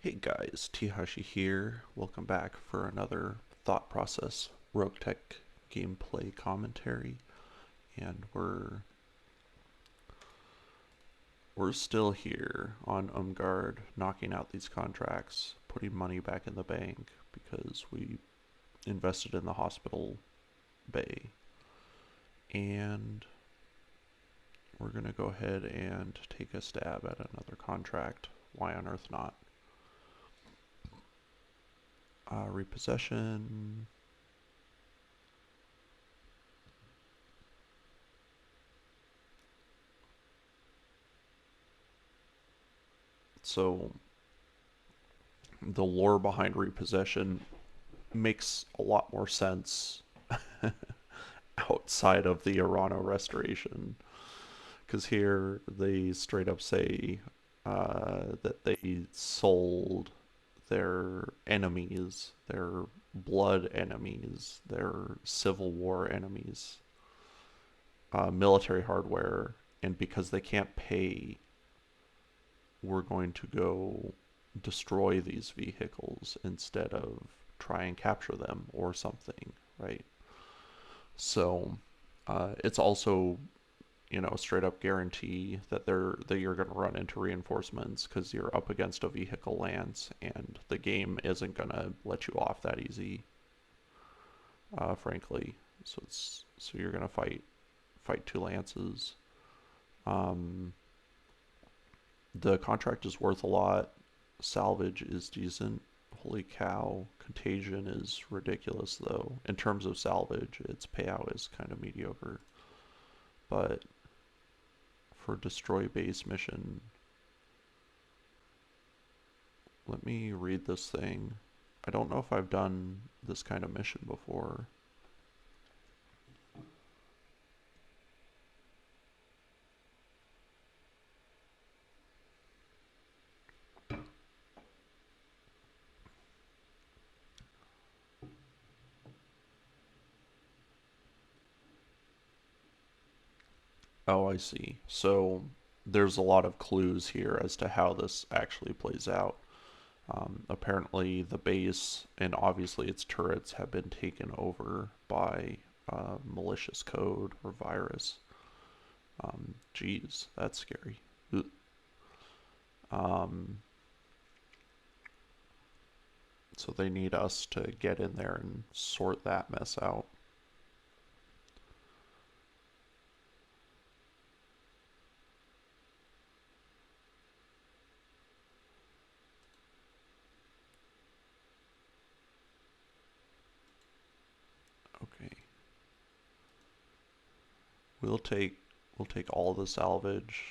Hey guys, Teehashee here. Welcome back for another Thought Process RogueTech gameplay commentary. And we're still here on Umgard, knocking out these contracts, putting money back in the bank because we invested in the hospital bay. And we're gonna go ahead and take a stab at another contract. Why on earth not? Repossession. So the lore behind repossession makes a lot more sense outside of the Arano restoration. Because here they straight up say that they sold their enemies, their blood enemies, their Civil War enemies, military hardware, and because they can't pay, we're going to go destroy these vehicles instead of try and capture them or something, right? So it's also, straight up guarantee that you're going to run into reinforcements because you're up against a vehicle lance, and the game isn't going to let you off that easy, frankly. So you're going to fight two lances. Um, the contract is worth a lot. Salvage is decent. Holy cow. Contagion is ridiculous, though. In terms of salvage, its payout is kind of mediocre. But for destroy base mission, let me read this thing. I don't know if I've done this kind of mission before. Oh, I see. So there's a lot of clues here as to how this actually plays out. Apparently, the base and obviously its turrets have been taken over by malicious code or virus. Geez, that's scary. Um, so they need us to get in there and sort that mess out. Okay. We'll take all the salvage.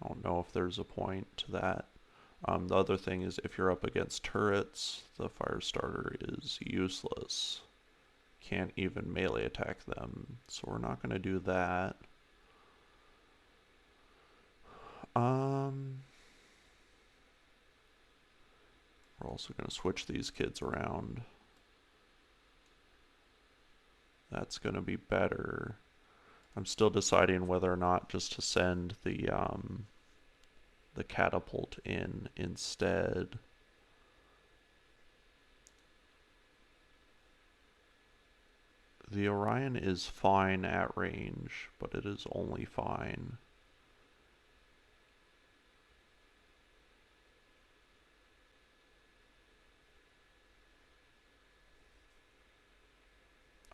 I don't know if there's a point to that. The other thing is if you're up against turrets, the fire starter is useless. Can't even melee attack them, so we're not going to do that. We're also going to switch these kids around. That's going to be better. I'm still deciding whether or not just to send the catapult in instead. The Orion is fine at range, but it is only fine.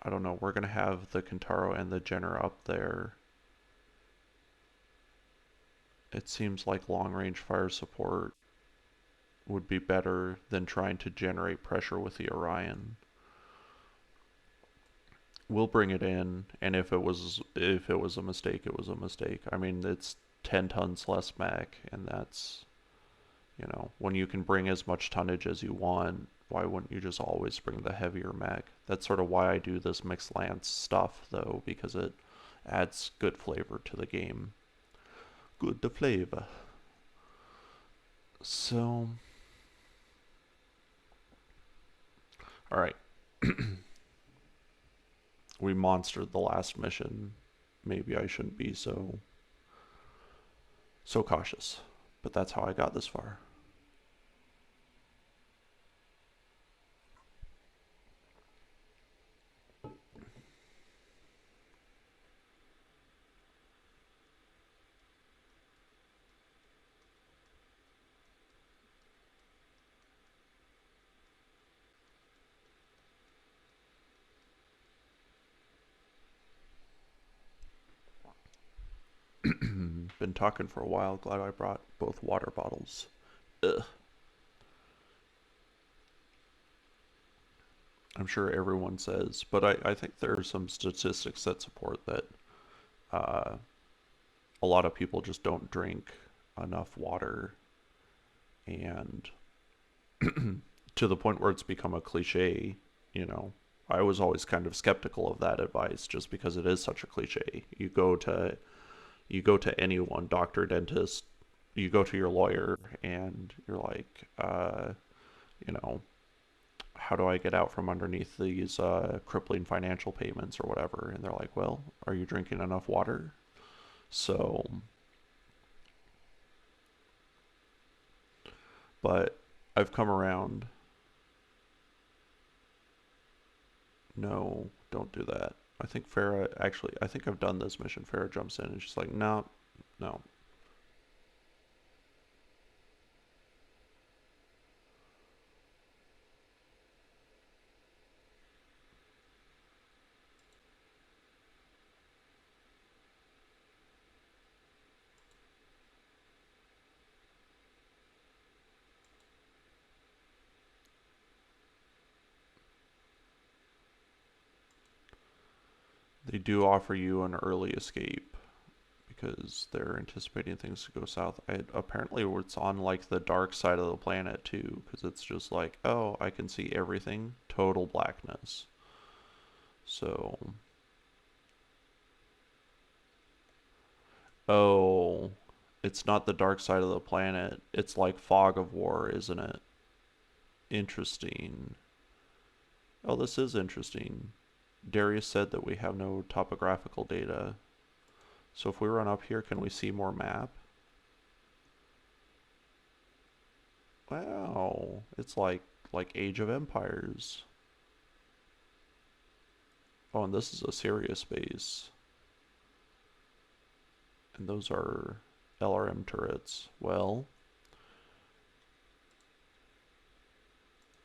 I don't know, we're going to have the Kintaro and the Jenner up there. It seems like long-range fire support would be better than trying to generate pressure with the Orion. We'll bring it in, and if it was a mistake, it was a mistake. I mean, it's 10 tons less mech, and that's, when you can bring as much tonnage as you want, why wouldn't you just always bring the heavier mech? That's sort of why I do this mixed lance stuff, though, because it adds good flavor to the game. Good to flavor. So, alright. We monstered the last mission. Maybe I shouldn't be so cautious, but that's how I got this far. Been talking for a while. Glad I brought both water bottles. Ugh. I'm sure everyone says, but I think there are some statistics that support that uh, a lot of people just don't drink enough water, and to the point where it's become a cliche, you know. I was always kind of skeptical of that advice just because it is such a cliche. You go to anyone, doctor, dentist, you go to your lawyer and you're like, you know, how do I get out from underneath these crippling financial payments or whatever? And they're like, well, are you drinking enough water? So, but I've come around. No, don't do that. I think Farah, actually, I think I've done this mission. Farah jumps in and she's like, no, no. They do offer you an early escape because they're anticipating things to go south. Apparently, it's on like the dark side of the planet too, because it's just like, oh, I can see everything, total blackness. So, oh, it's not the dark side of the planet. It's like fog of war, isn't it? Interesting. Oh, this is interesting. Darius said that we have no topographical data. So if we run up here, can we see more map? Wow, it's like Age of Empires. Oh, and this is a serious base. And those are LRM turrets. Well,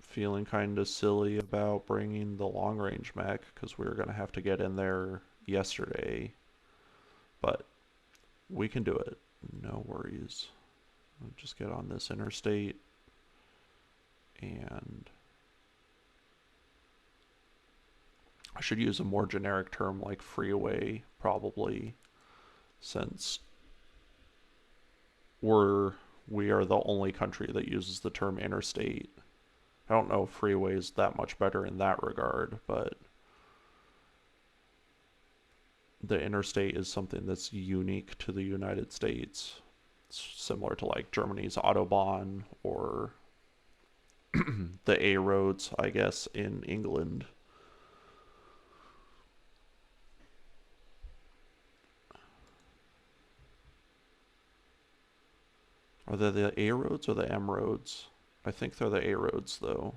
feeling kind of silly about bringing the long range mech because we were going to have to get in there yesterday. But we can do it. No worries. We'll just get on this interstate and I should use a more generic term like freeway probably, since we are the only country that uses the term interstate. I don't know if freeway is that much better in that regard, but the interstate is something that's unique to the United States. It's similar to like Germany's Autobahn or the A roads, I guess, in England. Are they the A roads or the M roads? I think they're the A roads though.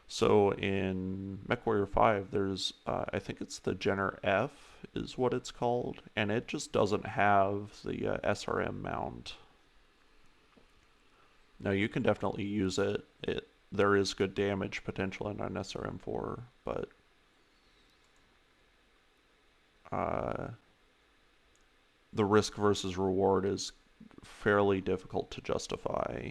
So in MechWarrior 5, there's, I think it's the Jenner F is what it's called, and it just doesn't have the SRM mount. Now you can definitely use it. There is good damage potential in an SRM4, but uh, the risk versus reward is fairly difficult to justify.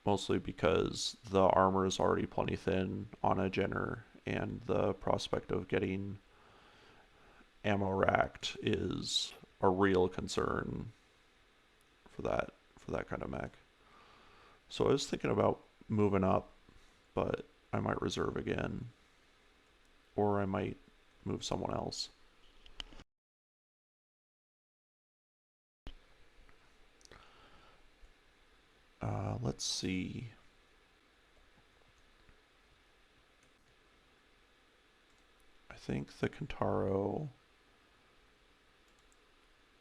Mostly because the armor is already plenty thin on a Jenner, and the prospect of getting ammo racked is a real concern for that kind of mech. So I was thinking about moving up, but I might reserve again, or I might move someone else. Let's see. I think the Kentaro,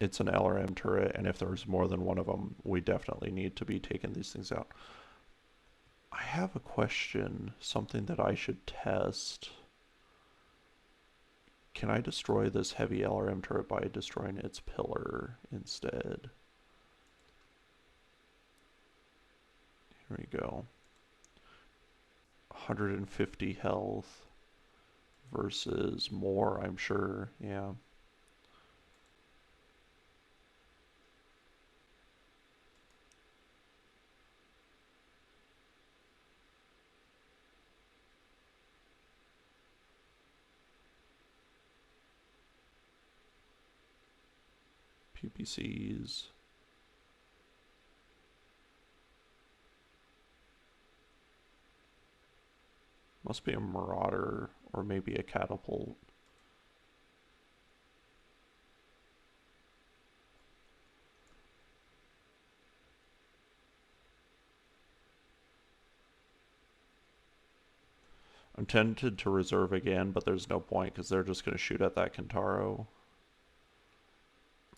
it's an LRM turret, and if there's more than one of them, we definitely need to be taking these things out. I have a question, something that I should test. Can I destroy this heavy LRM turret by destroying its pillar instead? There we go. 150 health versus more, I'm sure. Yeah. PPCs. Must be a marauder or maybe a catapult. I'm tempted to reserve again, but there's no point because they're just going to shoot at that Kentaro.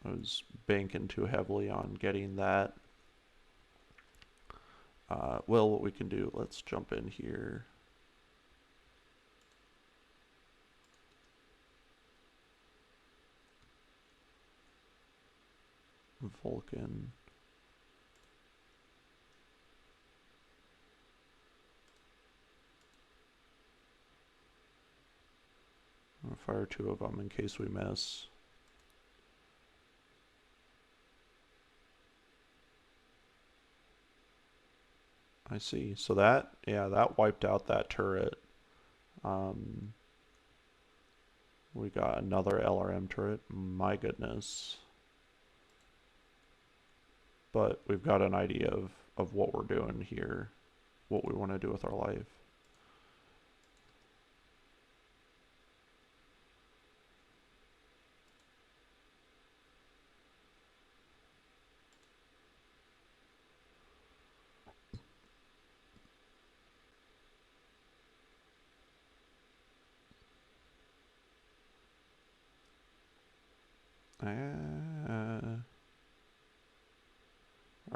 I was banking too heavily on getting that. Well, what we can do, let's jump in here. Vulcan. I'll fire 2 of them in case we miss. I see. So that, yeah, that wiped out that turret. We got another LRM turret. My goodness. But we've got an idea of what we're doing here, what we want to do with our life.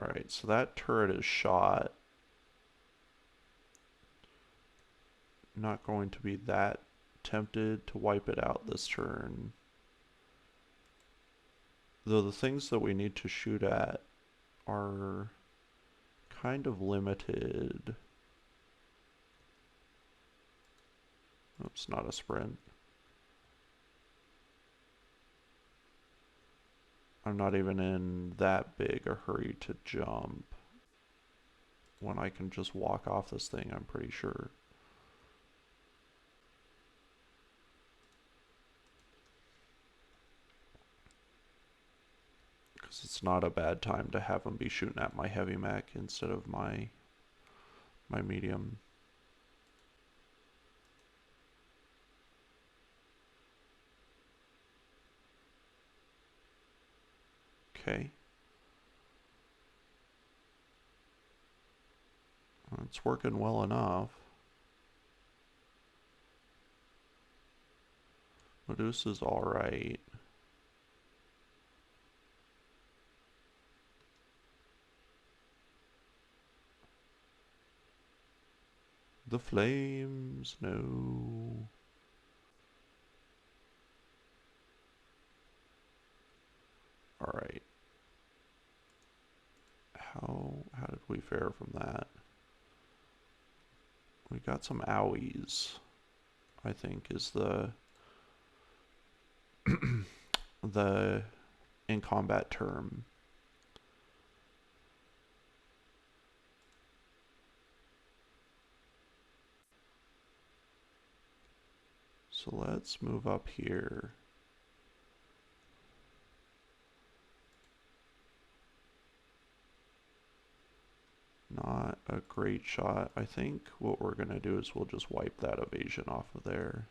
Alright, so that turret is shot. Not going to be that tempted to wipe it out this turn. Though the things that we need to shoot at are kind of limited. Oops, not a sprint. I'm not even in that big a hurry to jump when I can just walk off this thing, I'm pretty sure. Because it's not a bad time to have them be shooting at my heavy mech instead of my medium. Okay. It's working well enough. Medusa's alright. The flames, no. Alright. How did we fare from that? We got some owies, I think is the the in combat term. So let's move up here. Not a great shot. I think what we're going to do is we'll just wipe that evasion off of there.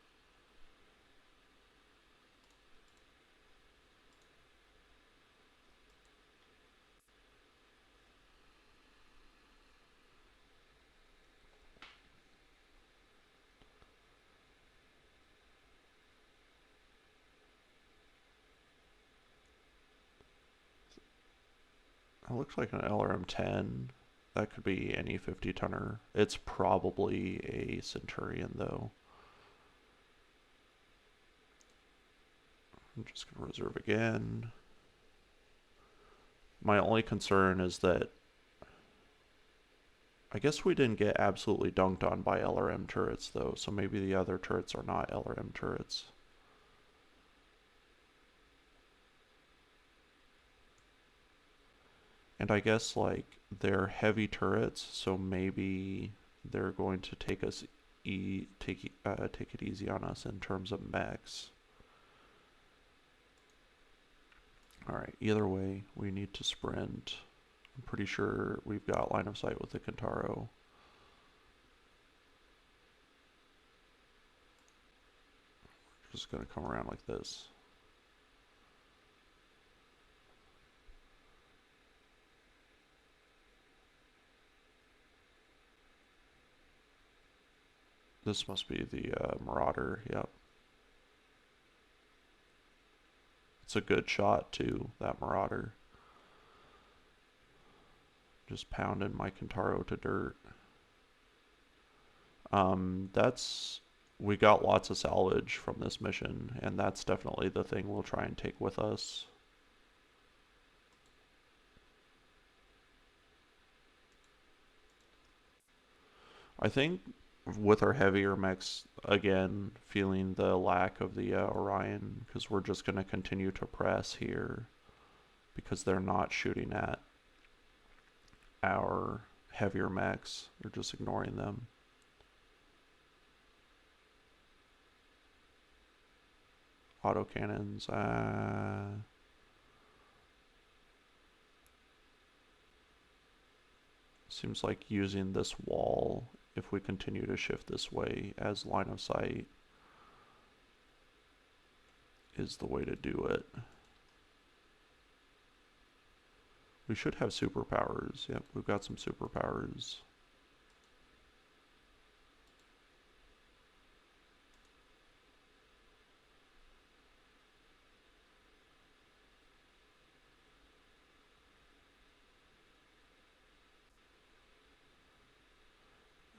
It looks like an LRM-10. That could be any 50-tonner. It's probably a Centurion, though. I'm just going to reserve again. My only concern is that I guess we didn't get absolutely dunked on by LRM turrets though, so maybe the other turrets are not LRM turrets. And I guess like they're heavy turrets, so maybe they're going to take us take it easy on us in terms of mechs. All right, either way, we need to sprint. I'm pretty sure we've got line of sight with the Kentaro. Just gonna come around like this. This must be the Marauder, yep. It's a good shot too, that Marauder. Just pounding my Kentaro to dirt. That's... We got lots of salvage from this mission, and that's definitely the thing we'll try and take with us. I think with our heavier mechs, again, feeling the lack of the Orion, because we're just going to continue to press here, because they're not shooting at our heavier mechs. They're just ignoring them. Autocannons. Seems like using this wall, if we continue to shift this way as line of sight, is the way to do it. We should have superpowers. Yep, we've got some superpowers.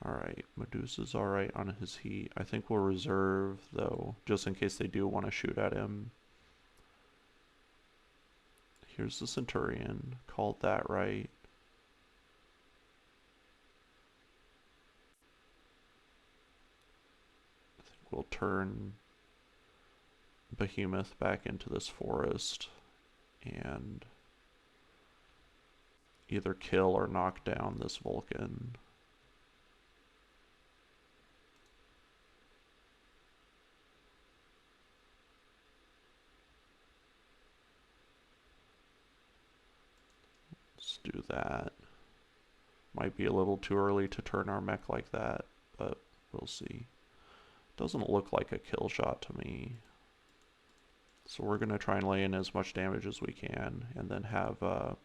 Alright, Medusa's alright on his heat. I think we'll reserve, though, just in case they do want to shoot at him. Here's the Centurion. Called that right. I think we'll turn Behemoth back into this forest and either kill or knock down this Vulcan. Let's do that. Might be a little too early to turn our mech like that, but we'll see. Doesn't look like a kill shot to me. So we're going to try and lay in as much damage as we can, and then have a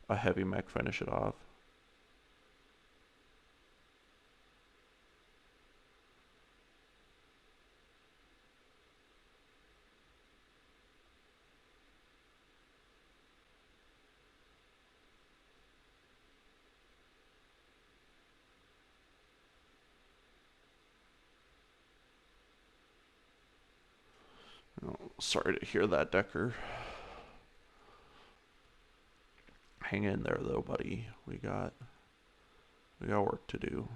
heavy mech finish it off. Oh, sorry to hear that, Decker. Hang in there, though, buddy. We got work to do.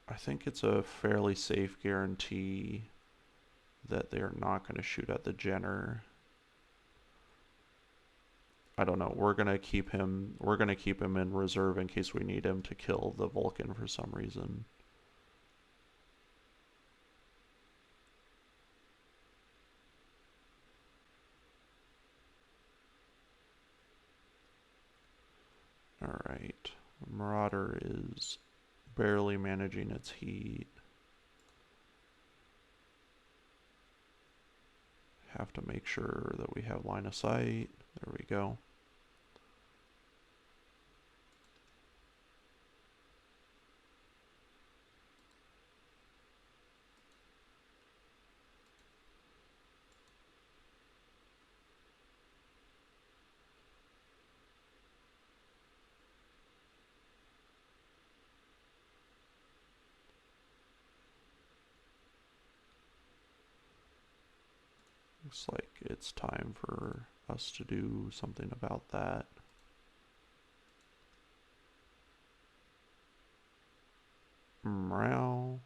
I think it's a fairly safe guarantee that they're not going to shoot at the Jenner. I don't know. We're gonna keep him in reserve in case we need him to kill the Vulcan for some reason. Alright. Marauder is barely managing its heat. Have to make sure that we have line of sight. There we go. Looks like it's time for us to do something about that. Meow.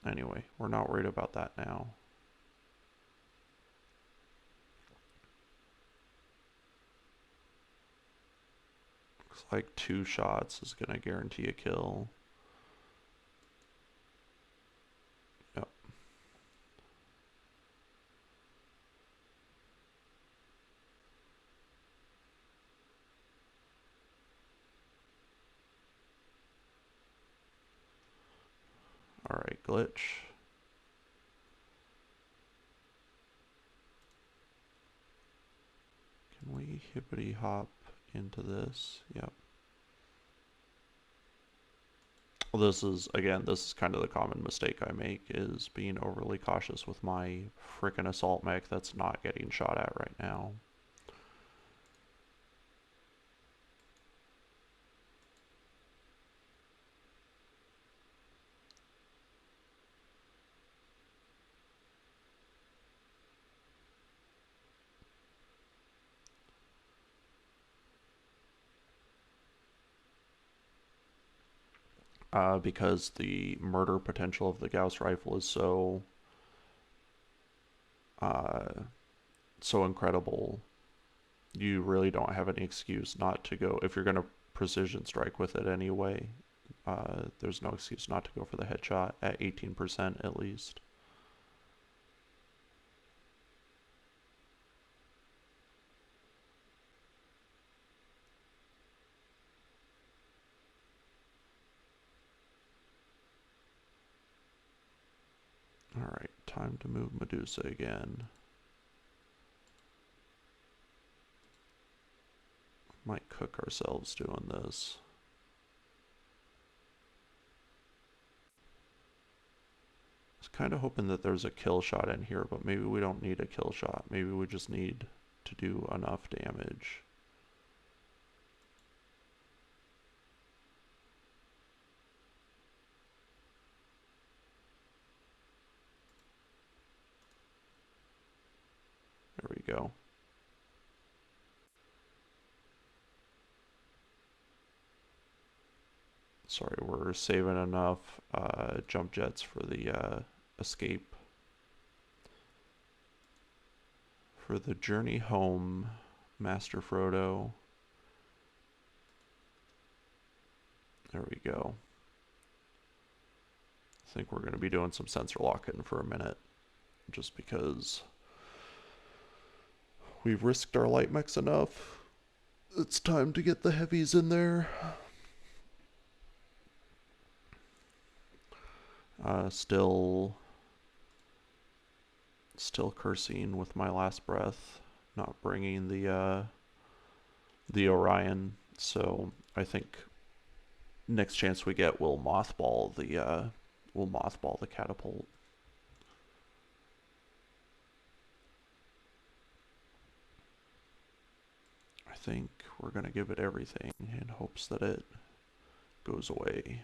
Anyway, we're not worried about that now. Looks like 2 shots is going to guarantee a kill. Yep. Alright, glitch. Can we hippity hop into this? Yep. Well, this is kind of the common mistake I make, is being overly cautious with my frickin' assault mech that's not getting shot at right now. Because the murder potential of the Gauss rifle is so incredible, you really don't have any excuse not to go. If you're going to precision strike with it anyway, there's no excuse not to go for the headshot at 18% at least. Alright, time to move Medusa again. Might cook ourselves doing this. I was kind of hoping that there's a kill shot in here, but maybe we don't need a kill shot. Maybe we just need to do enough damage. There we go. Sorry, we're saving enough jump jets for the escape. For the journey home, Master Frodo. There we go. I think we're going to be doing some sensor locking for a minute, just because we've risked our light mechs enough. It's time to get the heavies in there. Still cursing with my last breath, not bringing the Orion. So I think next chance we get, we'll mothball the catapult. I think we're gonna give it everything in hopes that it goes away.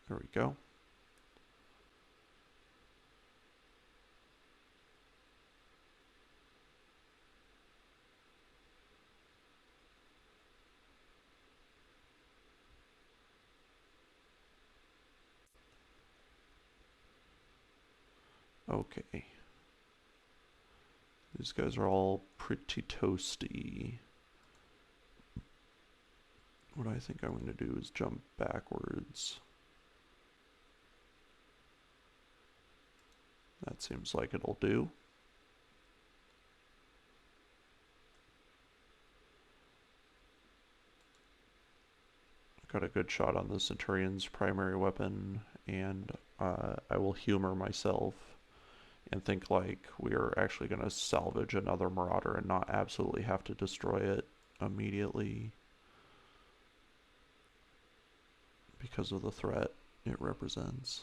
There we go. Okay. These guys are all pretty toasty. What I think I'm going to do is jump backwards. That seems like it'll do. Got a good shot on the Centurion's primary weapon, and I will humor myself and think like we're actually going to salvage another Marauder and not absolutely have to destroy it immediately because of the threat. it represents.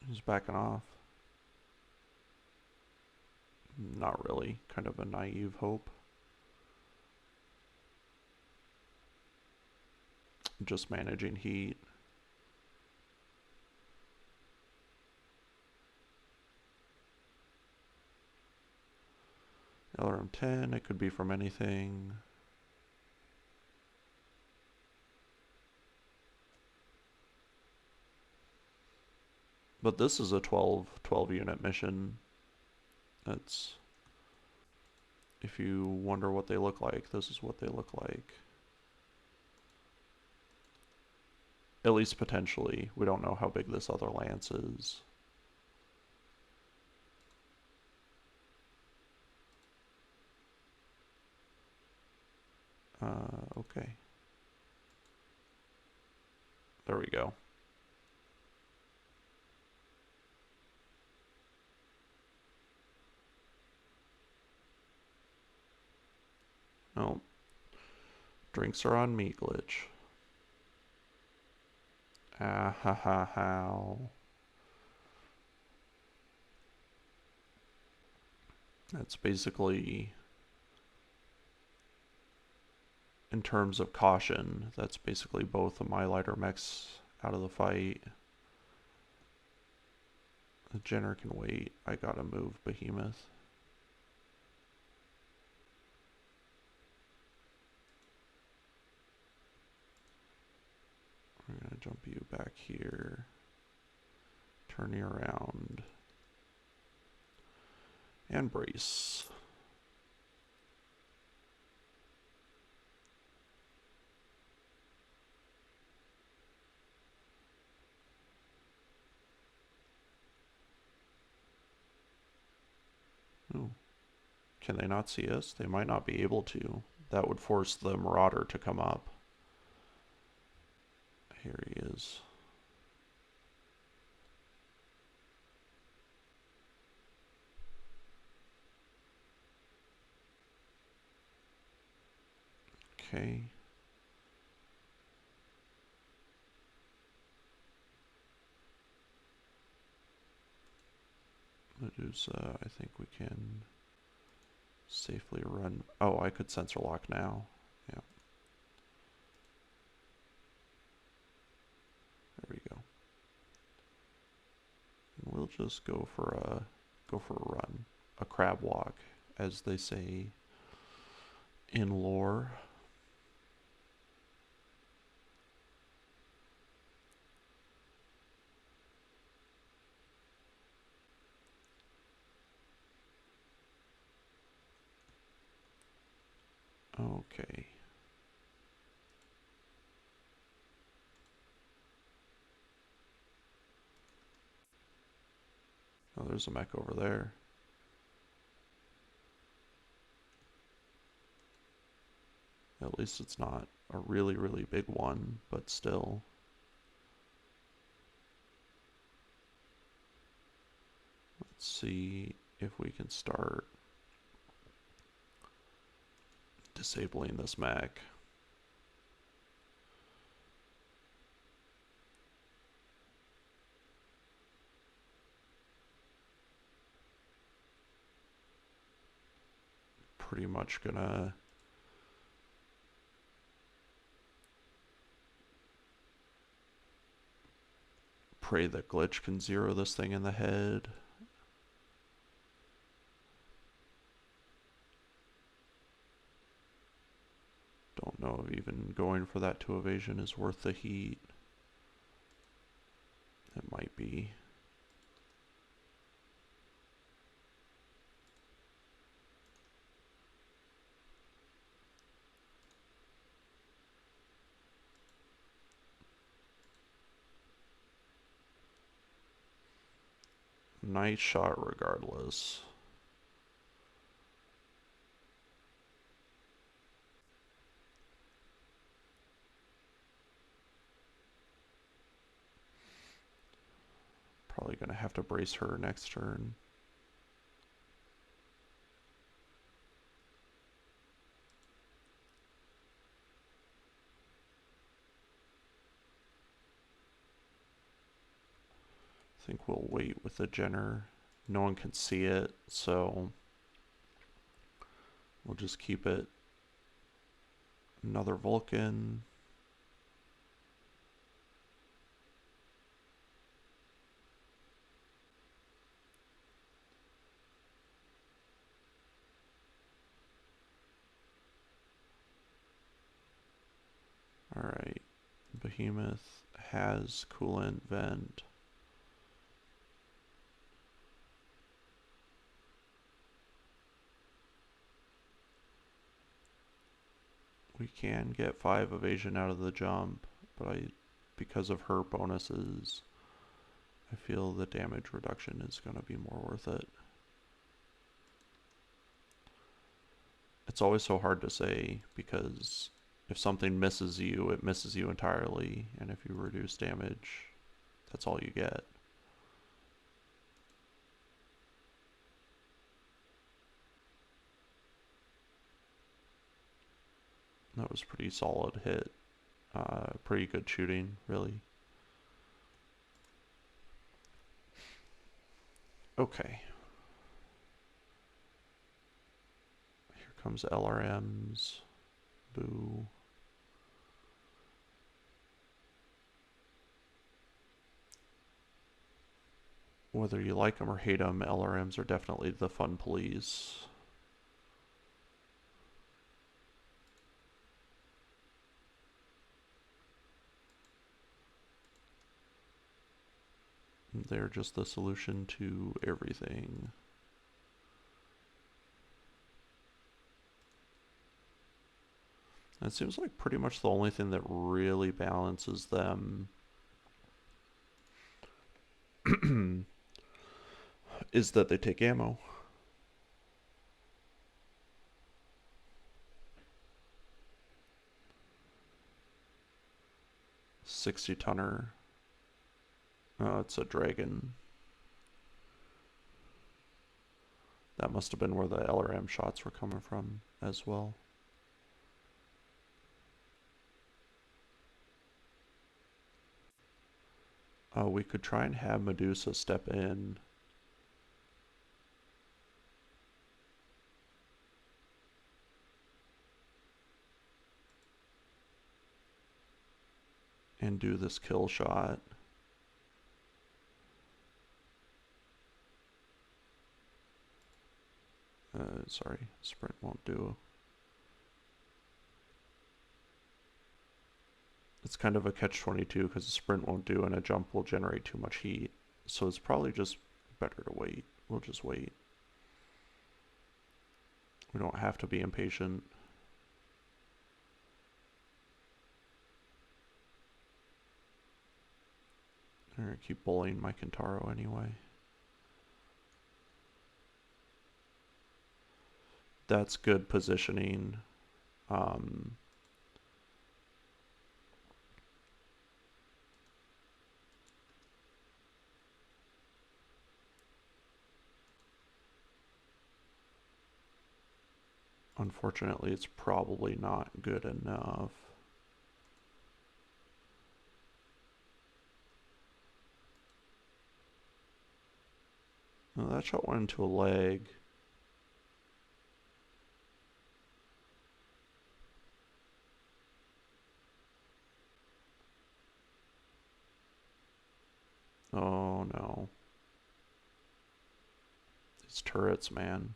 He's backing off. Not really. Kind of a naive hope. Just managing heat. LRM-10, it could be from anything. But this is a 12 unit mission. That's, if you wonder what they look like, this is what they look like. At least potentially. We don't know how big this other lance is. Okay. There we go. Oh. Drinks are on me glitch. Ah ha ha how. That's basically, in terms of caution, that's basically both of my lighter mechs out of the fight. The Jenner can wait. I gotta move Behemoth. We're gonna jump you back here. Turn you around. And brace. Oh. Can they not see us? They might not be able to. That would force the Marauder to come up. Here he is. Okay. Medusa, I think we can safely run. Oh, I could sensor lock now. Yeah. There we go. And we'll just go for a run, a crab walk, as they say in lore. Okay. Oh, there's a mech over there. At least it's not a really, really big one, but still. Let's see if we can start disabling this mech. Pretty much gonna pray that Glitch can zero this thing in the head. Don't know if even going for that 2 evasion is worth the heat. It might be. Nice shot regardless. Probably gonna have to brace her next turn. I think we'll wait with the Jenner. No one can see it, so we'll just keep it. Another Vulcan. Alright. Behemoth has coolant vent. We can get 5 evasion out of the jump, but because of her bonuses, I feel the damage reduction is going to be more worth it. It's always so hard to say, because if something misses you, it misses you entirely, and if you reduce damage, that's all you get. That was pretty solid hit. Pretty good shooting, really. Okay. Here comes LRMs. Boo. Whether you like them or hate them, LRMs are definitely the fun police. They're just the solution to everything. And it seems like pretty much the only thing that really balances them is that they take ammo. 60-tonner. Oh, it's a dragon. That must have been where the LRM shots were coming from as well. We could try and have Medusa step in. And do this kill shot. Sorry, sprint won't do. It's kind of a catch-22 because the sprint won't do and a jump will generate too much heat. So it's probably just better to wait. We'll just wait. We don't have to be impatient. I'm gonna keep bullying my Kintaro anyway. That's good positioning. Unfortunately, it's probably not good enough. No, that shot went into a leg. Oh no. These turrets, man.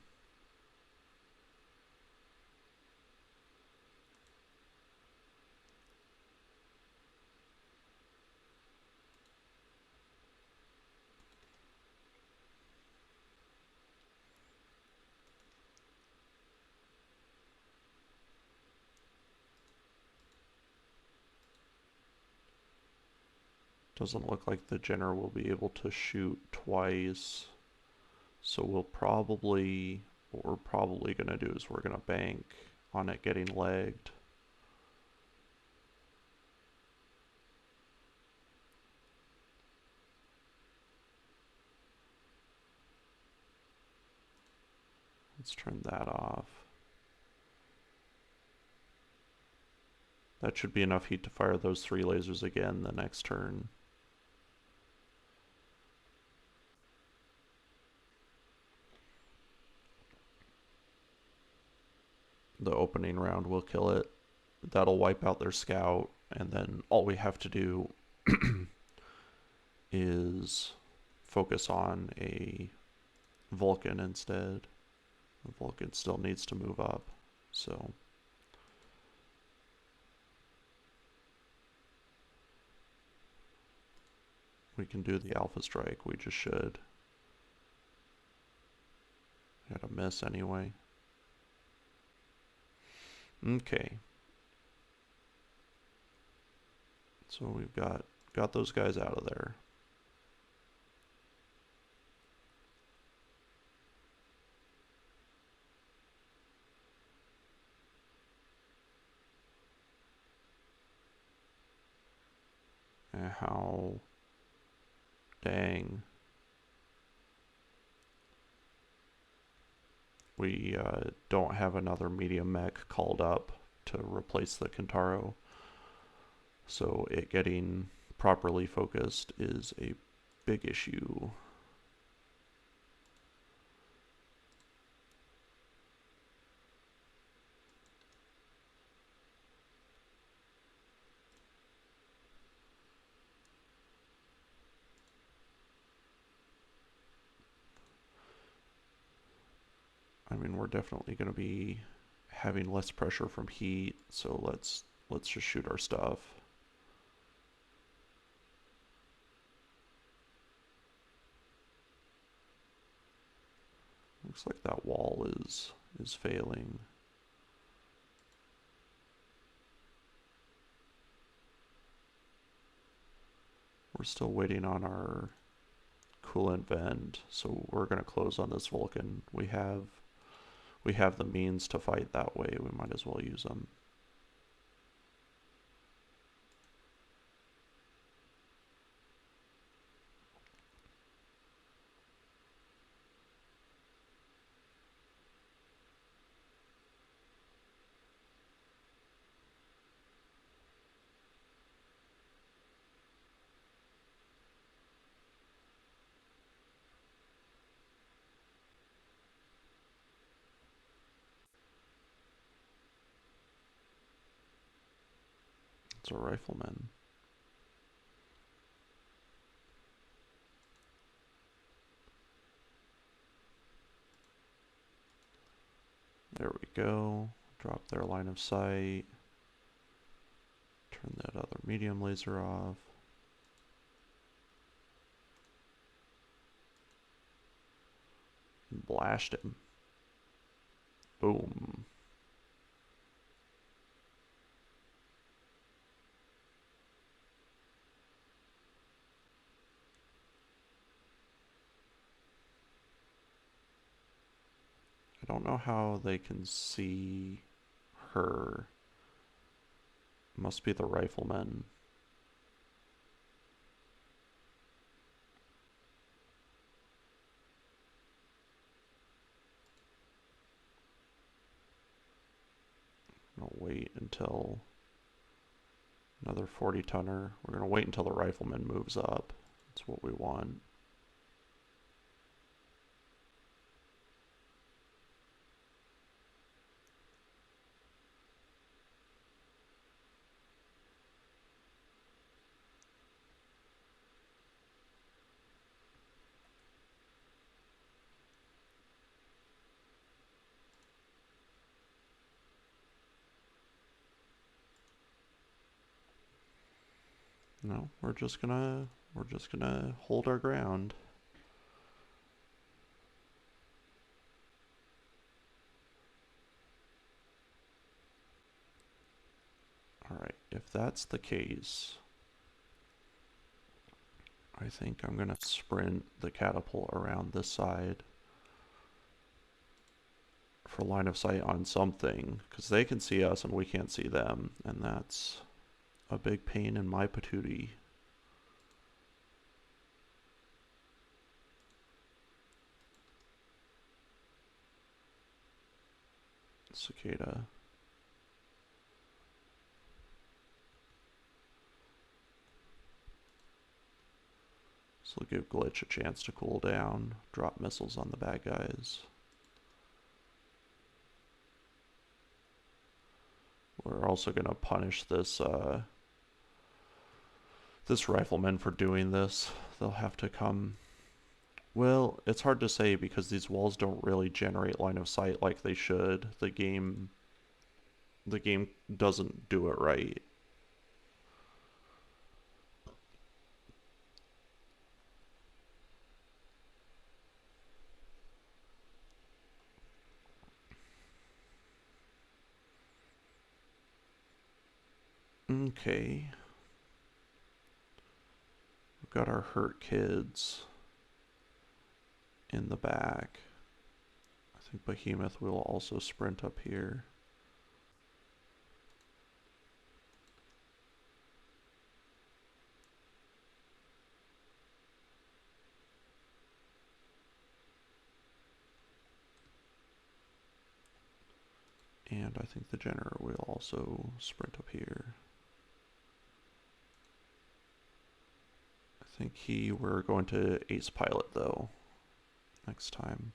Doesn't look like the Jenner will be able to shoot twice. So what we're probably going to do is we're going to bank on it getting legged. Let's turn that off. That should be enough heat to fire those 3 lasers again the next turn. the opening round will kill it. That'll wipe out their scout, and then all we have to do is focus on a Vulcan instead. The Vulcan still needs to move up, so we can do the Alpha Strike. We just should. Got a miss anyway. Okay. So we've got those guys out of there. And how dang. We don't have another medium mech called up to replace the Kentaro. So it getting properly focused is a big issue. I mean, we're definitely going to be having less pressure from heat, so let's just shoot our stuff. Looks like that wall is failing. We're still waiting on our coolant vent, so we're going to close on this Vulcan. We have the means to fight that way. We might as well use them. It's a rifleman. There we go. Drop their line of sight. Turn that other medium laser off. Blast him. Boom. I don't know how they can see her. Must be the riflemen. I'm gonna wait until another 40 tonner. We're gonna wait until the rifleman moves up. That's what we want. No, we're just gonna hold our ground. Alright, if that's the case, I think I'm gonna sprint the catapult around this side for line of sight on something, because they can see us and we can't see them, and that's a big pain in my patootie. Cicada. This will give Glitch a chance to cool down, drop missiles on the bad guys. We're also going to punish this this rifleman for doing this. They'll have to come. Well, it's hard to say because these walls don't really generate line of sight like they should. The game doesn't do it right. Okay. We've got our hurt kids in the back. I think Behemoth will also sprint up here. And I think the Jenner will also sprint up here. I think we're going to Ace Pilot though, next time.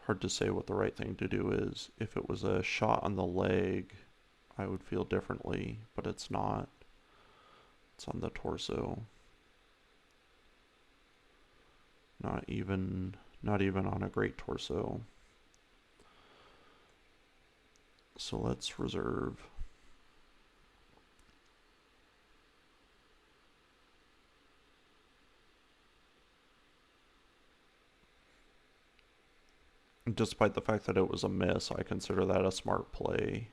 Hard to say what the right thing to do is. If it was a shot on the leg, I would feel differently, but it's not. It's on the torso. Not even on a great torso. So let's reserve. Despite the fact that it was a miss, I consider that a smart play.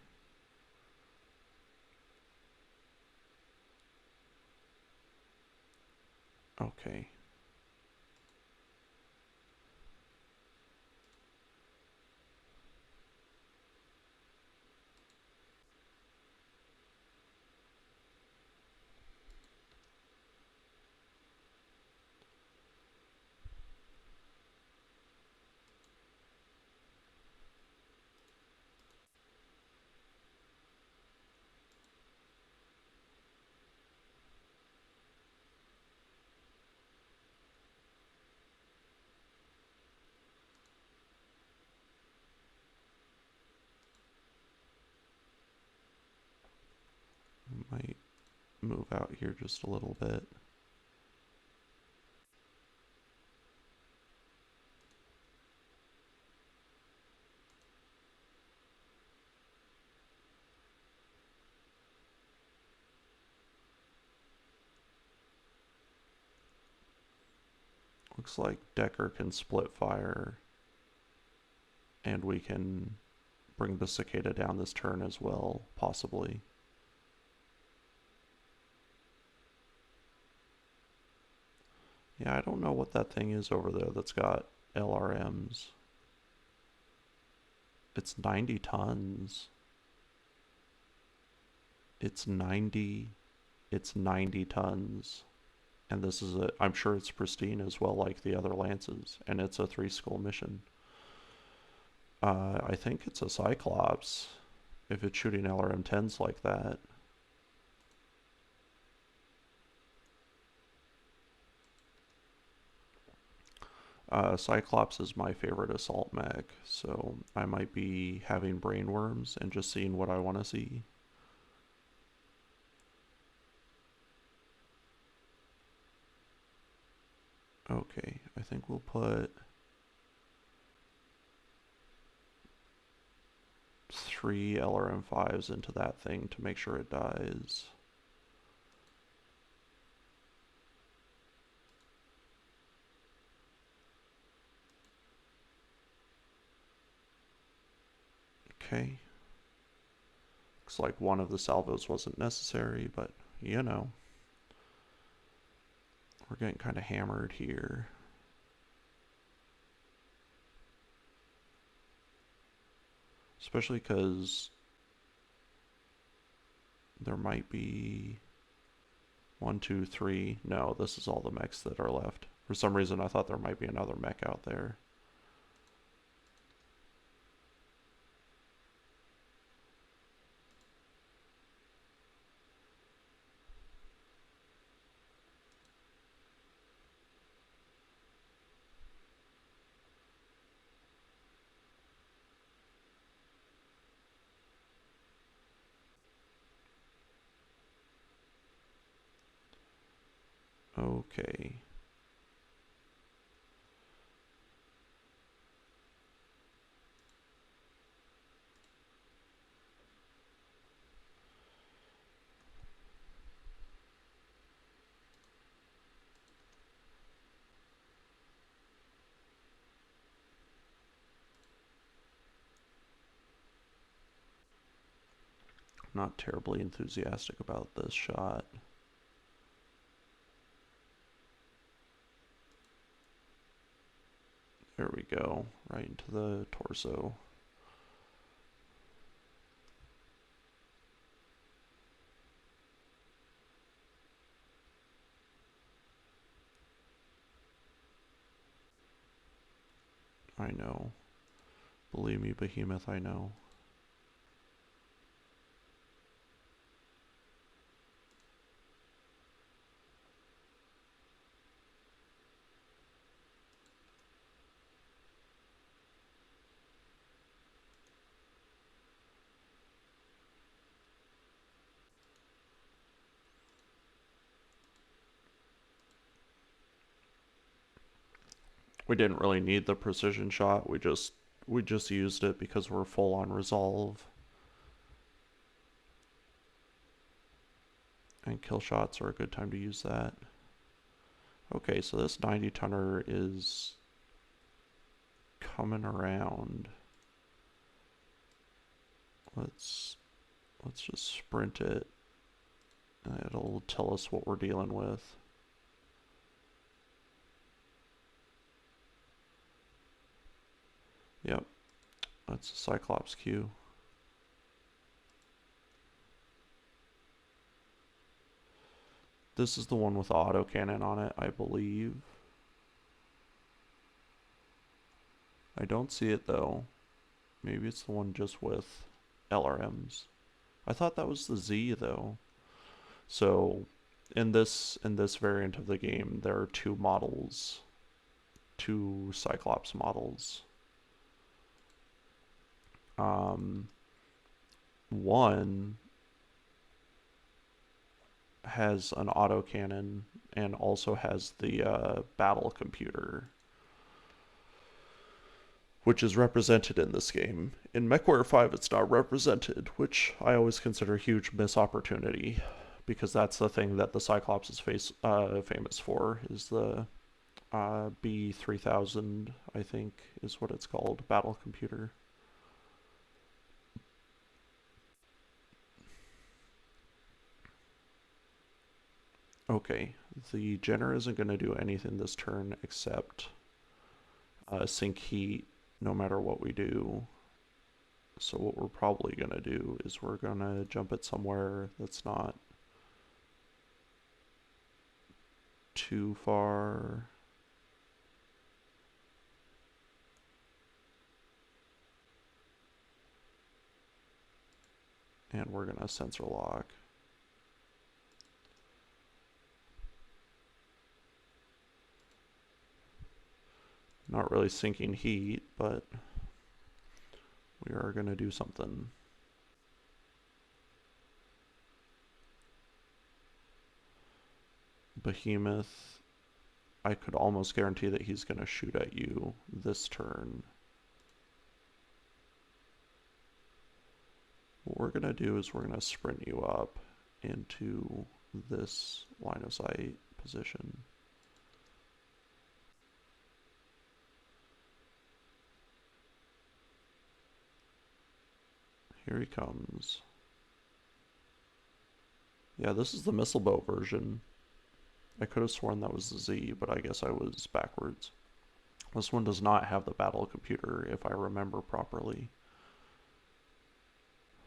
Okay. Might move out here just a little bit. Looks like Decker can split fire, and we can bring the Cicada down this turn as well, possibly. Yeah, I don't know what that thing is over there that's got LRMs. It's 90 tons. It's 90 tons. And this is I'm sure it's pristine as well, like the other lances, and it's a 3-skull mission. I think it's a Cyclops, if it's shooting LRM-10s like that. Cyclops is my favorite assault mech, so I might be having brainworms and just seeing what I want to see. Okay, I think we'll put 3 LRM-5s into that thing to make sure it dies. Okay. Looks like one of the salvos wasn't necessary, but you know. We're getting kind of hammered here. Especially because there might be 1, 2, 3. No, this is all the mechs that are left. For some reason, I thought there might be another mech out there. Okay. Not terribly enthusiastic about this shot. There we go, right into the torso. I know. Believe me, Behemoth, I know. We didn't really need the precision shot. We just used it because we're full on resolve. And kill shots are a good time to use that. Okay, so this 90 tonner is coming around. Let's just sprint it. It'll tell us what we're dealing with. Yep, that's a Cyclops Q. This is the one with the autocannon on it, I believe. I don't see it though. Maybe it's the one just with LRMs. I thought that was the Z though. So in this variant of the game, there are two models, two Cyclops models. One has an autocannon and also has the battle computer, which is represented in this game. In MechWarrior 5, it's not represented, which I always consider a huge missed opportunity, because that's the thing that the Cyclops is famous for, is the B3000, I think is what it's called, battle computer. Okay, the Jenner isn't going to do anything this turn except sink heat no matter what we do. So what we're probably going to do is we're going to jump it somewhere that's not too far. And we're going to sensor lock. Not really sinking heat, but we are going to do something. Behemoth, I could almost guarantee that he's going to shoot at you this turn. What we're going to do is we're going to sprint you up into this line of sight position. Here he comes. Yeah, this is the missile boat version. I could have sworn that was the Z, but I guess I was backwards. This one does not have the battle computer, if I remember properly.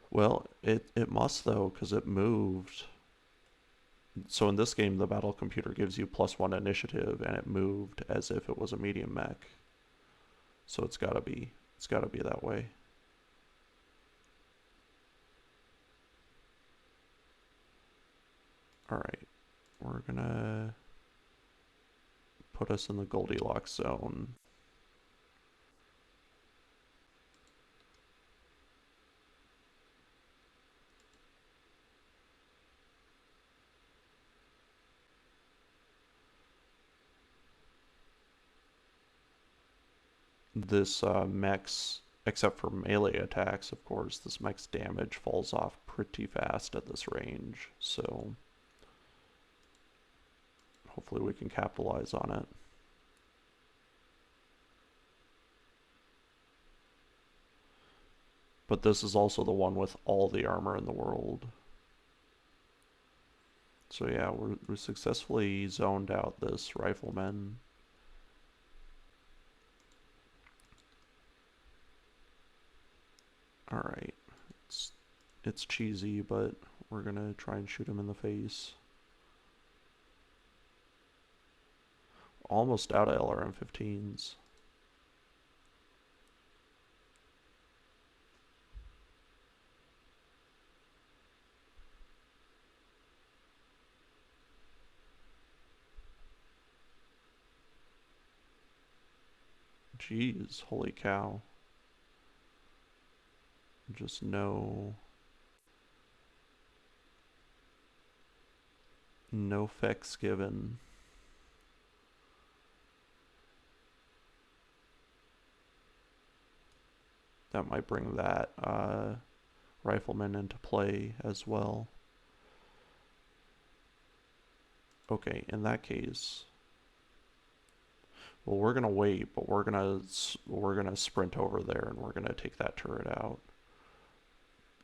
Well, it must though, because it moved. So in this game, the battle computer gives you +1 initiative, and it moved as if it was a medium mech. So it's gotta be that way. Alright, we're gonna put us in the Goldilocks zone. this mech's, except for melee attacks, of course, this mech's damage falls off pretty fast at this range. So hopefully we can capitalize on it. But this is also the one with all the armor in the world. So yeah, we successfully zoned out this rifleman. Alright, it's cheesy, but we're gonna try and shoot him in the face. Almost out of LRM-15s. Jeez, holy cow. Just no effects given. That might bring that rifleman into play as well. Okay, in that case, well, we're gonna wait, but we're gonna sprint over there and we're gonna take that turret out.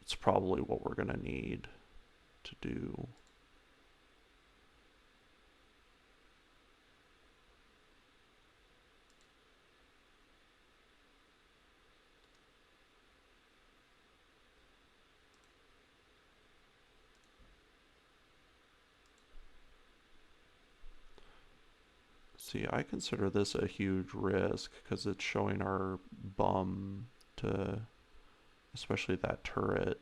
It's probably what we're gonna need to do. See, I consider this a huge risk because it's showing our bum to, especially that turret.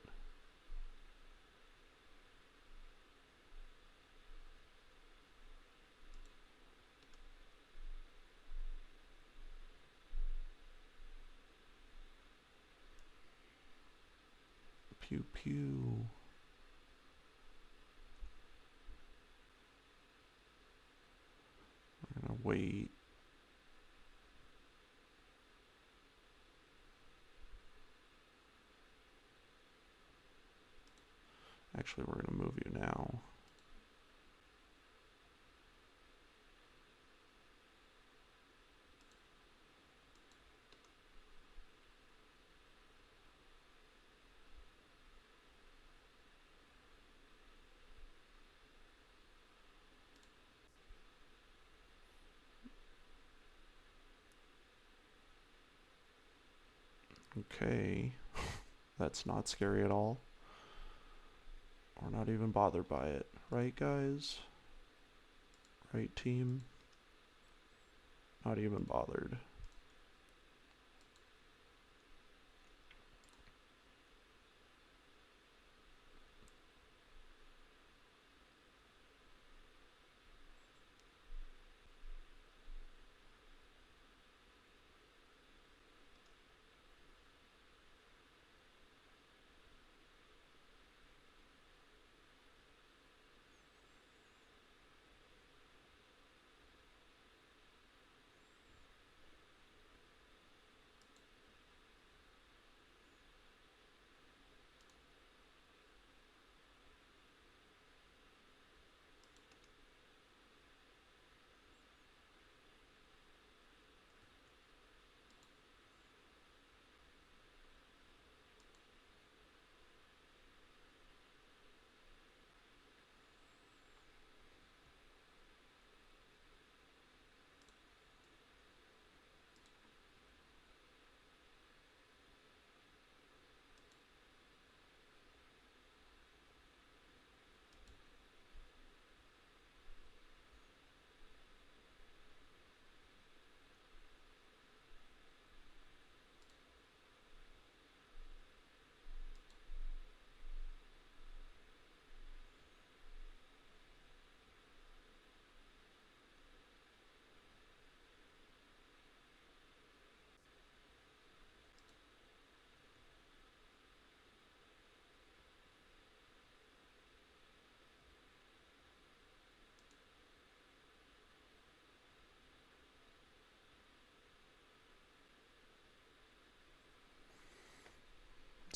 Pew pew. We're gonna wait. Actually, we're gonna move you now. Okay, that's not scary at all. We're not even bothered by it, right guys? Right team? Not even bothered.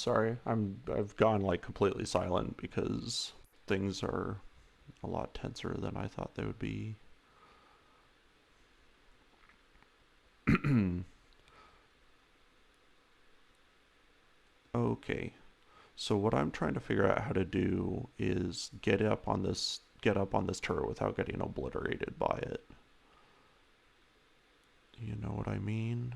Sorry, I've gone like completely silent because things are a lot tenser than I thought they would be. Okay. So what I'm trying to figure out how to do is get up on this turret without getting obliterated by it. You know what I mean?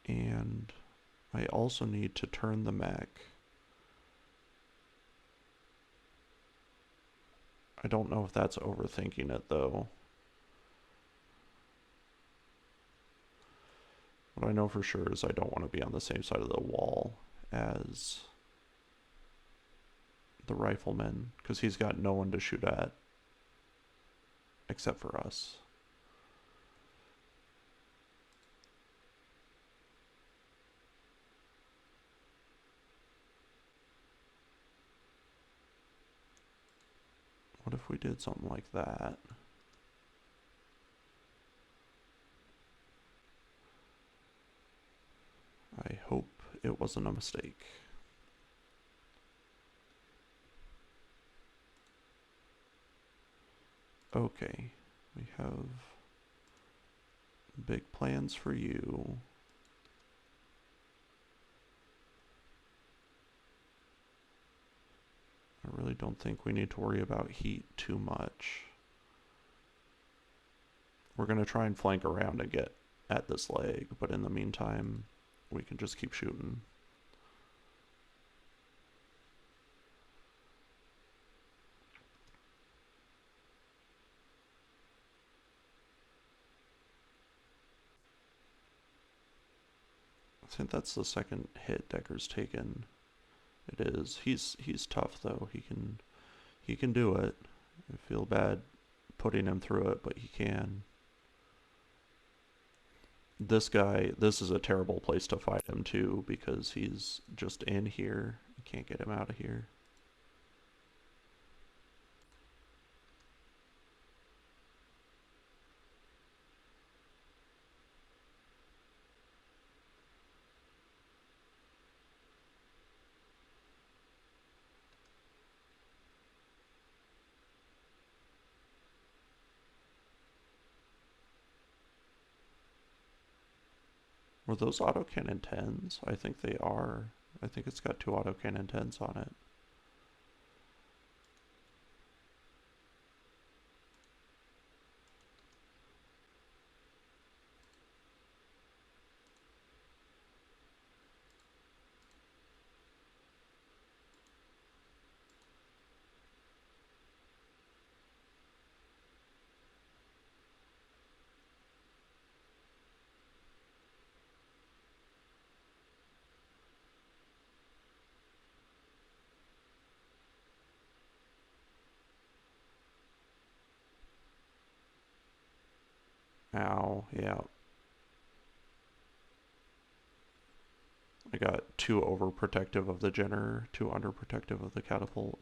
And I also need to turn the mech. I don't know if that's overthinking it though. What I know for sure is I don't want to be on the same side of the wall as the rifleman, because he's got no one to shoot at except for us. What if we did something like that? I hope it wasn't a mistake. Okay, we have big plans for you. I really don't think we need to worry about heat too much. We're going to try and flank around and get at this leg, but in the meantime, we can just keep shooting. I think that's the second hit Decker's taken. It is. He's tough though. He can do it. I feel bad putting him through it, but he can. This guy, this is a terrible place to fight him too, because he's just in here. You can't get him out of here. Were those autocannon 10s? I think they are. I think it's got two autocannon 10s on it. Ow, yeah. I got too overprotective of the Jenner, too underprotective of the catapult.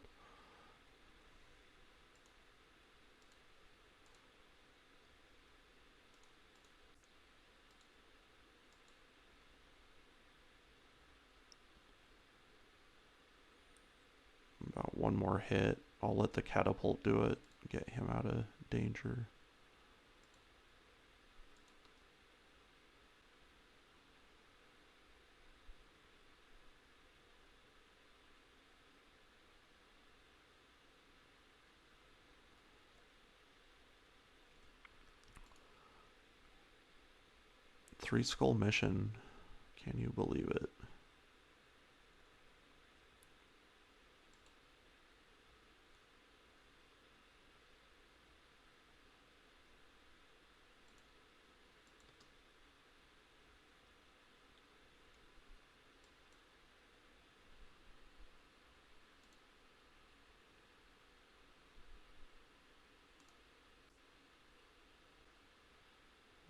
About one more hit. I'll let the catapult do it, get him out of danger. Three skull mission. Can you believe it?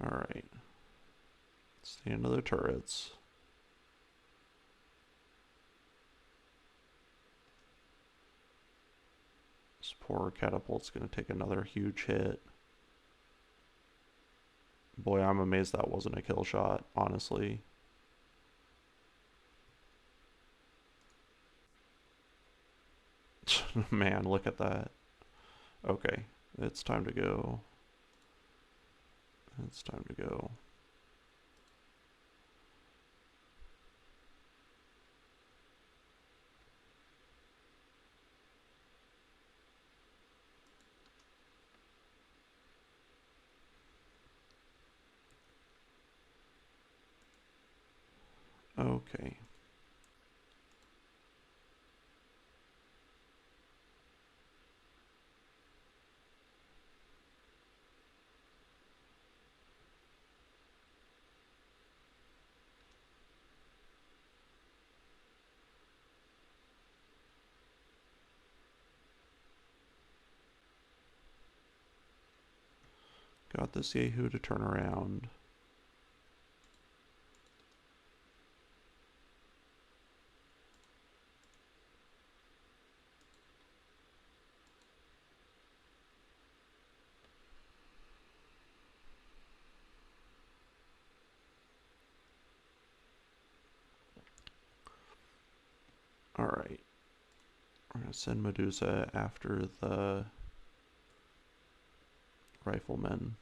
Alright. It's the end of the turrets. This poor catapult's gonna take another huge hit. Boy, I'm amazed that wasn't a kill shot, honestly. Man, look at that. Okay, it's time to go. It's time to go. Okay. Got this Yahoo to turn around. Alright. We're going to send Medusa after the riflemen.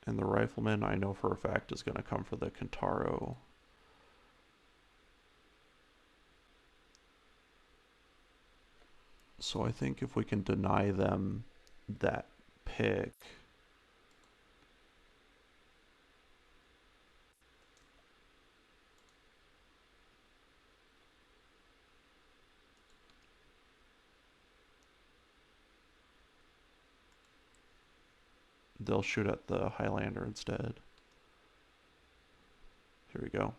And the rifleman, I know for a fact, is going to come for the Kentaro. So I think if we can deny them that pick, they'll shoot at the Highlander instead. Here we go.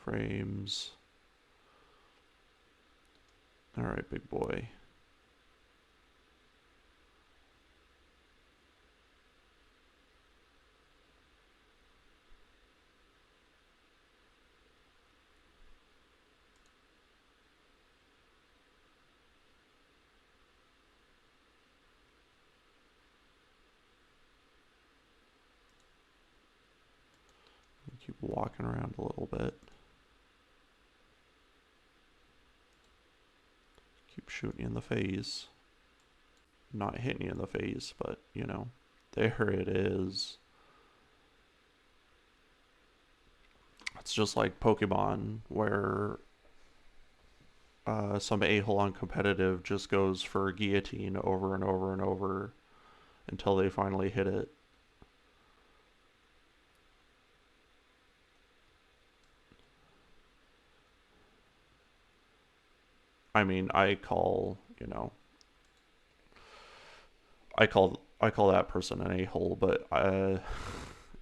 Frames. Alright, big boy. Keep walking around a little bit. Keep shooting you in the face. Not hitting you in the face, but, you know, there it is. It's just like Pokemon, where some a-hole on competitive just goes for guillotine over and over and over until they finally hit it. I mean, I call, you know, I call that person an a-hole, but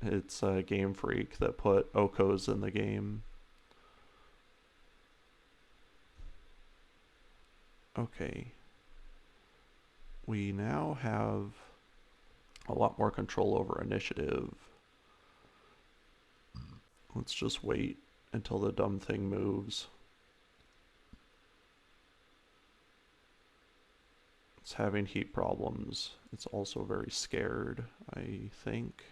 it's a Game Freak that put Okos in the game. Okay. We now have a lot more control over initiative. Let's just wait until the dumb thing moves. It's having heat problems. It's also very scared, I think.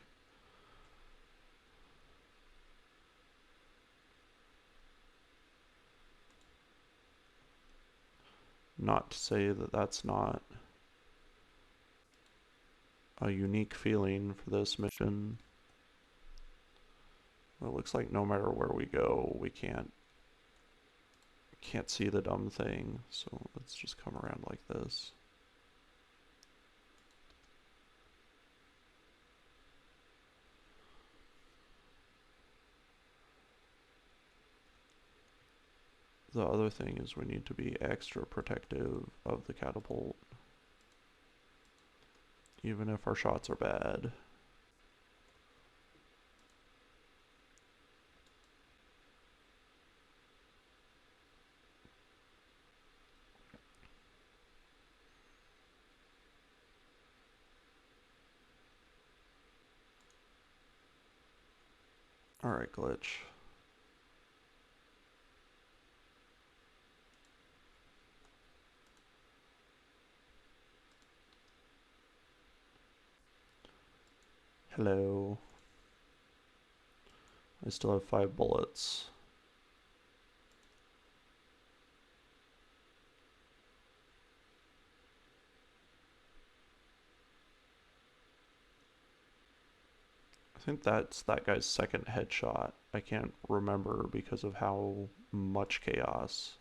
Not to say that that's not a unique feeling for this mission. Well, it looks like no matter where we go, we can't see the dumb thing. So let's just come around like this. The other thing is we need to be extra protective of the catapult, even if our shots are bad. Alright, glitch. Hello. I still have 5 bullets. I think that's that guy's second headshot. I can't remember because of how much chaos.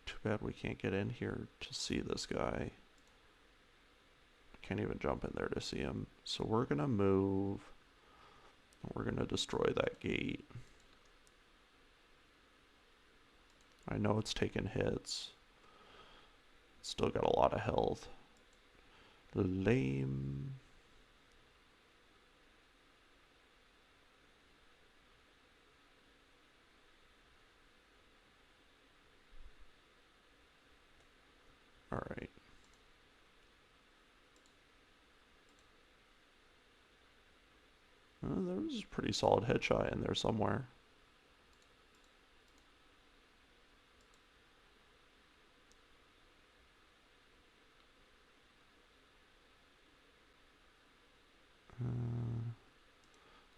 Too bad we can't get in here to see this guy. Can't even jump in there to see him. So we're gonna move. We're gonna destroy that gate. I know it's taken hits. It's still got a lot of health. Lame. Alright. There was a pretty solid headshot in there somewhere.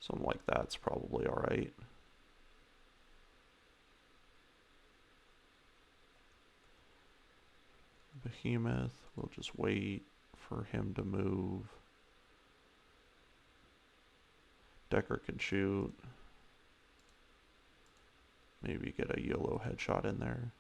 Something like that's probably alright. Behemoth, we'll just wait for him to move. Decker can shoot. Maybe get a YOLO headshot in there.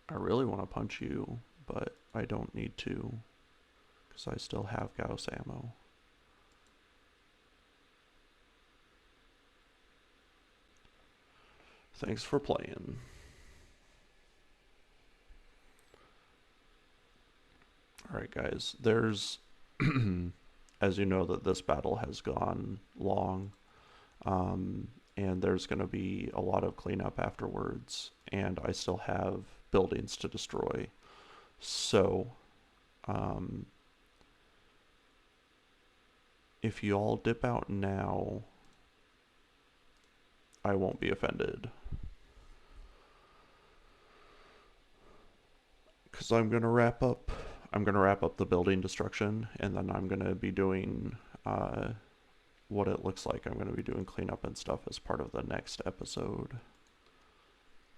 I really want to punch you, but I don't need to, because I still have Gauss ammo. Thanks for playing. Alright guys, there's, as you know, that this battle has gone long, and there's going to be a lot of cleanup afterwards, and I still have buildings to destroy. So, if you all dip out now, I won't be offended. Because I'm going to wrap up the building destruction, and then I'm going to be doing what it looks like. I'm going to be doing cleanup and stuff as part of the next episode,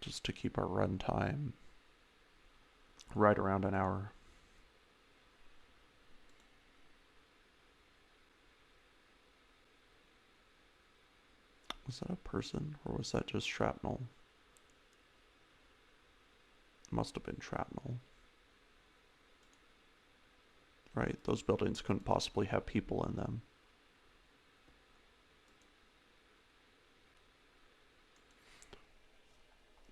just to keep our run time right around an hour. Was that a person, or was that just shrapnel? Must have been shrapnel. Right, those buildings couldn't possibly have people in them.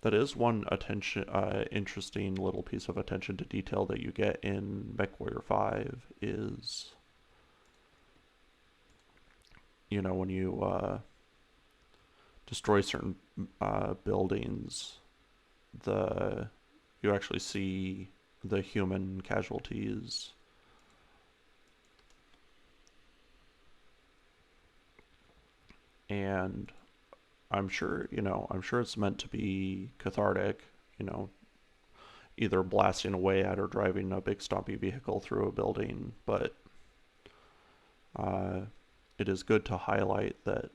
That is one interesting little piece of attention to detail that you get in MechWarrior 5 is, you know, when you destroy certain buildings, you actually see the human casualties. And I'm sure it's meant to be cathartic, either blasting away at or driving a big stompy vehicle through a building, but it is good to highlight that,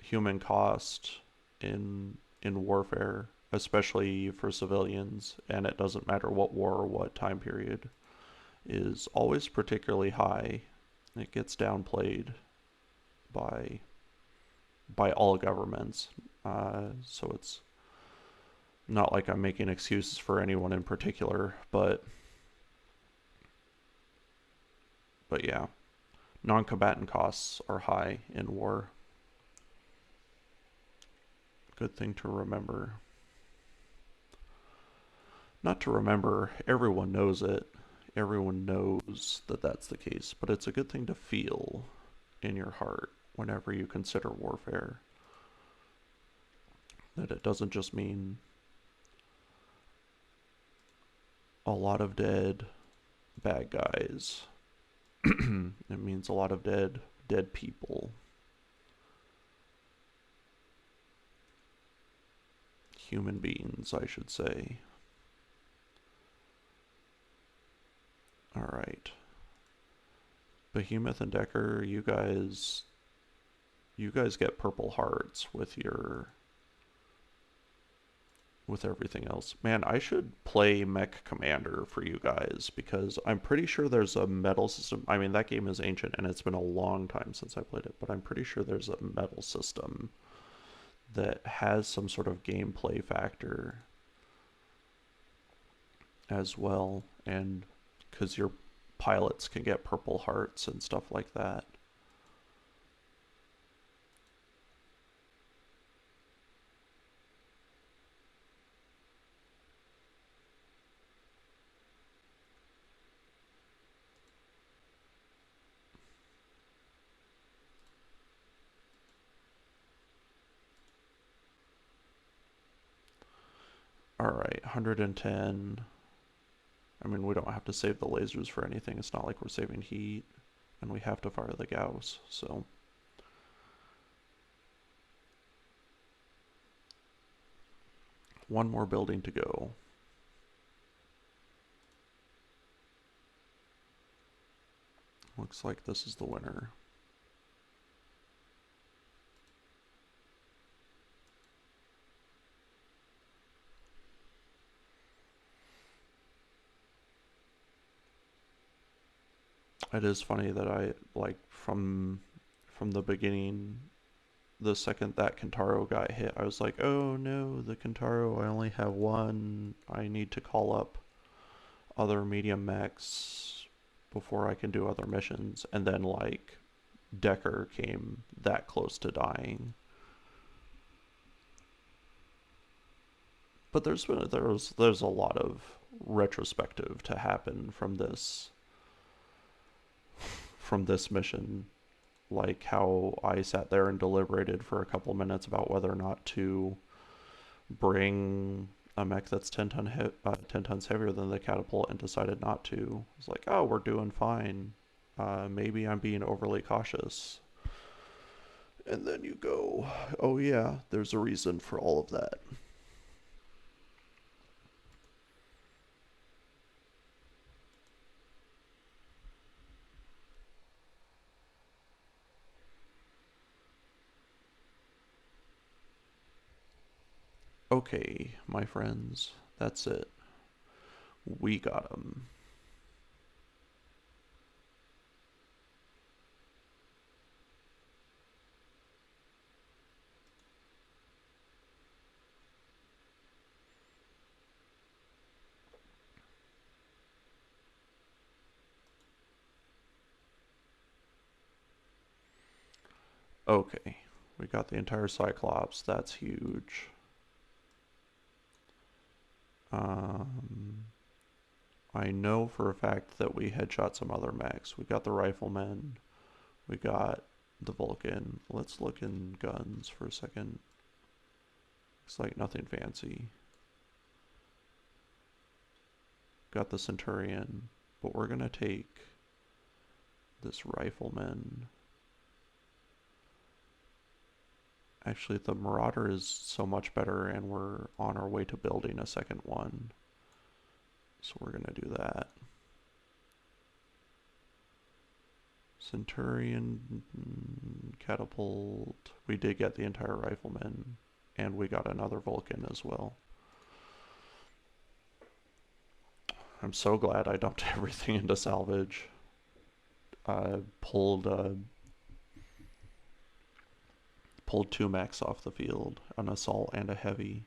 human cost in warfare especially for civilians, and it doesn't matter what war or what time period, is always particularly high. It gets downplayed by all governments. So it's not like I'm making excuses for anyone in particular, but yeah, non-combatant costs are high in war. Good thing to remember. Not to remember, everyone knows it. Everyone knows that that's the case, but it's a good thing to feel in your heart whenever you consider warfare. That it doesn't just mean a lot of dead bad guys. It means a lot of dead people. Human beings, I should say. Alright. Behemoth and Decker, you guys get purple hearts with everything else. Man, I should play Mech Commander for you guys because I'm pretty sure there's a medal system. I mean, that game is ancient and it's been a long time since I played it, but I'm pretty sure there's a medal system that has some sort of gameplay factor as well, and because your pilots can get purple hearts and stuff like that. Alright, 110. I mean, we don't have to save the lasers for anything. It's not like we're saving heat. And we have to fire the Gauss, so... One more building to go. Looks like this is the winner. It is funny that I, like, from the beginning, the second that Kentaro got hit, I was like, oh no, the Kentaro, I only have one. I need to call up other medium mechs before I can do other missions. And then, like, Decker came that close to dying. But there's a lot of retrospective to happen from this mission, like how I sat there and deliberated for a couple minutes about whether or not to bring a mech that's 10 tons heavier than the catapult, and decided not to. It's like, oh, we're doing fine. Maybe I'm being overly cautious. And then you go, oh yeah, there's a reason for all of that. Okay, my friends, that's it. We got him. Okay, we got the entire Cyclops. That's huge. I know for a fact that we headshot some other mechs. We got the Riflemen. We got the Vulcan. Let's look in guns for a second. Looks like nothing fancy. Got the Centurion. But we're gonna take this Rifleman. Actually, the Marauder is so much better, and we're on our way to building a second one. So we're gonna do that. Centurion, Catapult. We did get the entire Rifleman, and we got another Vulcan as well. I'm so glad I dumped everything into salvage. Pulled two mechs off the field, an assault and a heavy.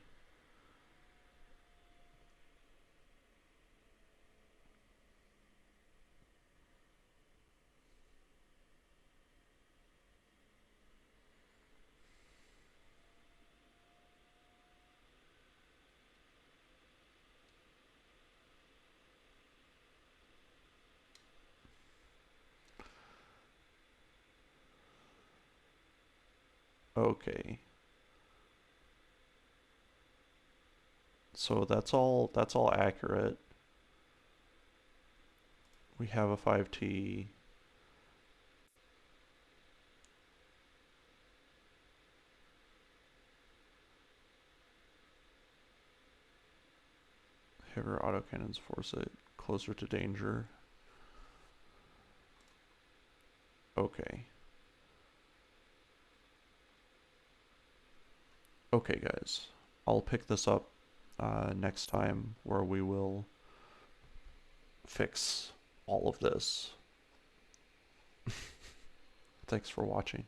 Okay. So that's all accurate. We have a 5T. Heavier autocannons force it closer to danger. Okay. Okay, guys. I'll pick this up next time where we will fix all of this. Thanks for watching.